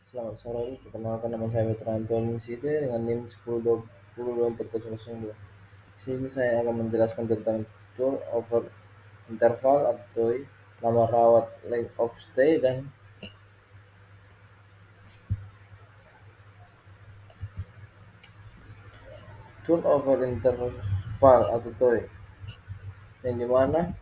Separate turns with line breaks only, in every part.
Selamat sore, perkenalkan nama saya Petra Antoni Side dengan NIM 10202402. Di sini saya akan menjelaskan tentang tour over interval atau lama rawat length of stay dan tour over interval atau TOI, yang dimana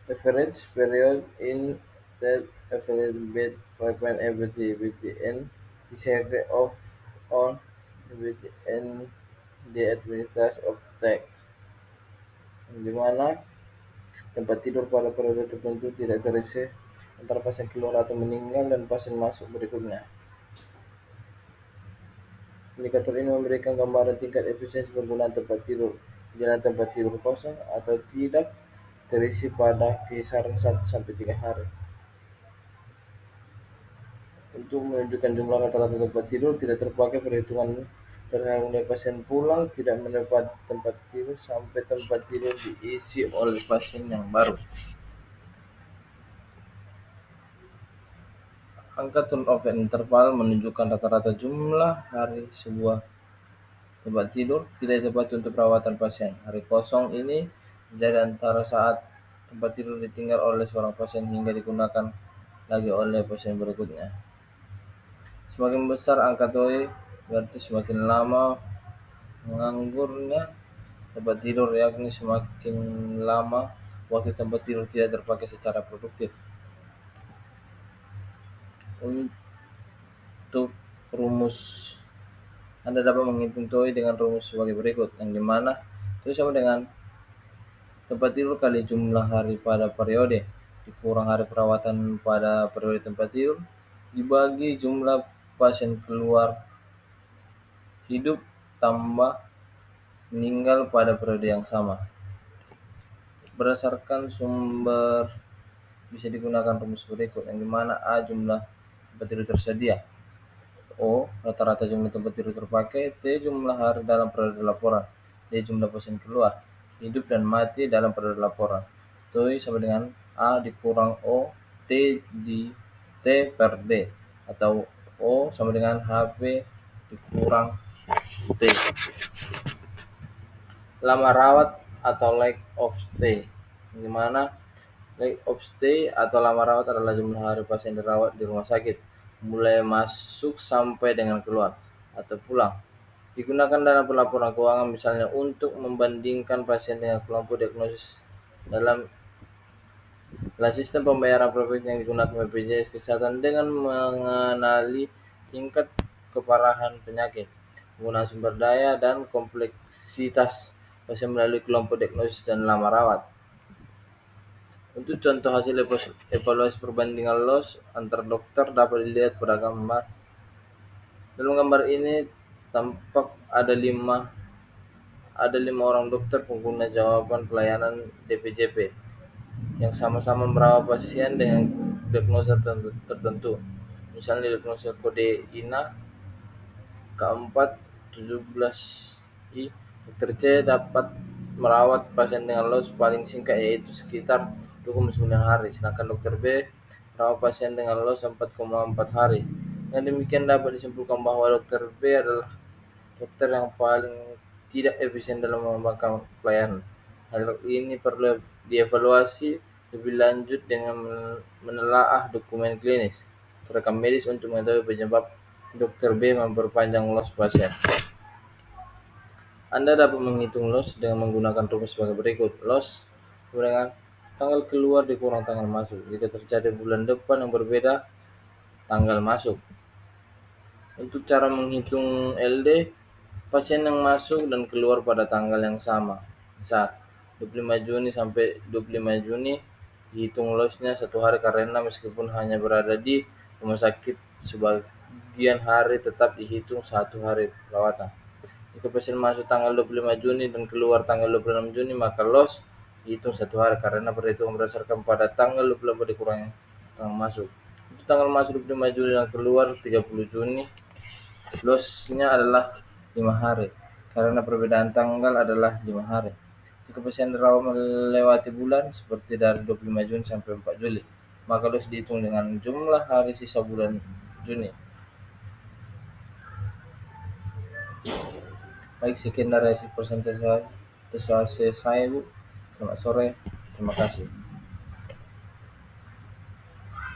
average period in that average bed frequent BTN disagree of on BTN the administration of text, yang dimana tempat tidur pada periode tertentu tidak terisi antara pasien keluar atau meninggal dan pasien masuk berikutnya. Indikator ini memberikan gambaran tingkat efisiensi penggunaan tempat tidur. Jika tempat tidur kosong atau tidak terisi pada kisaran 1 sampai 3 hari. Untuk menunjukkan jumlah rata-rata tempat tidur tidak terpakai perhitungan dari mulai pasien pulang tidak mendapat tempat tidur sampai tempat tidur diisi oleh pasien yang baru. Angka turnover interval menunjukkan rata-rata jumlah hari sebuah tempat tidur tidak ditempati untuk perawatan pasien. Hari kosong ini terjadi antara saat tempat tidur ditinggal oleh seorang pasien hingga digunakan lagi oleh pasien berikutnya. Semakin besar angka TOI, berarti semakin lama menganggurnya tempat tidur, yakni semakin lama waktu tempat tidur tidak terpakai secara produktif. Untuk rumus, Anda dapat menghitung TOI dengan rumus sebagai berikut, yang dimana itu sama dengan tempat tidur kali jumlah hari pada periode dikurang hari perawatan pada periode tempat tidur dibagi jumlah pasien keluar hidup tambah meninggal pada periode yang sama. Berdasarkan sumber bisa digunakan rumus berikut, yang dimana A jumlah tempat tidur tersedia, O rata-rata jumlah tempat tidur terpakai, T jumlah hari dalam periode laporan, D jumlah pasien keluar hidup dan mati dalam periode laporan. TOI sama dengan A dikurang O di T per D, atau O sama dengan HP dikurang T. Lama rawat atau length of stay, di mana length of stay atau lama rawat adalah jumlah hari pasien dirawat di rumah sakit mulai masuk sampai dengan keluar atau pulang. Digunakan dalam pelaporan keuangan, misalnya untuk membandingkan pasien dengan kelompok diagnosis dalam sistem pembayaran profit yang digunakan BPJS Kesehatan dengan mengenali tingkat keparahan penyakit, penggunaan sumber daya, dan kompleksitas pasien melalui kelompok diagnosis dan lama rawat. Untuk contoh hasil evaluasi perbandingan loss antar dokter dapat dilihat pada gambar. Dalam gambar ini tampak ada lima orang dokter pengguna jawaban pelayanan DPJP yang sama-sama merawat pasien dengan diagnosa tertentu. Misalnya diagnosa kode INA K417I. Dokter C dapat merawat pasien dengan loss paling singkat, yaitu sekitar 2,9 hari, sedangkan dokter B merawat pasien dengan loss 4,4 hari. Dengan demikian dapat disimpulkan bahwa dokter B adalah dokter yang paling tidak efisien dalam mengembangkan pelayanan. Hal ini perlu dievaluasi lebih lanjut dengan menelaah dokumen klinis rekam medis untuk mengetahui penyebab dokter B memperpanjang loss pasien. Anda dapat menghitung loss dengan menggunakan rumus sebagai berikut. Loss dengan tanggal keluar dikurang tanggal masuk. Jika terjadi bulan depan yang berbeda tanggal masuk. Untuk cara menghitung LD, pasien yang masuk dan keluar pada tanggal yang sama. Misal 25 Juni sampai 25 Juni dihitung lossnya 1 hari karena meskipun hanya berada di rumah sakit sebagian hari tetap dihitung 1 hari perawatan. Jika pasien masuk tanggal 25 Juni dan keluar tanggal 26 Juni, maka loss dihitung 1 hari karena perhitungan berdasarkan pada tanggal 24 dikurangi tanggal masuk. Untuk tanggal masuk 25 Juni dan keluar 30 Juni, lossnya adalah 5 hari karena perbedaan tanggal adalah 5 hari. Jika pasien dirawat melewati bulan seperti dari 25 Juni sampai 4 Juli, maka loss dihitung dengan jumlah hari sisa bulan Juni. Baik, sekian dari hasil persentase saya, Bu. Selamat sore. Terima kasih.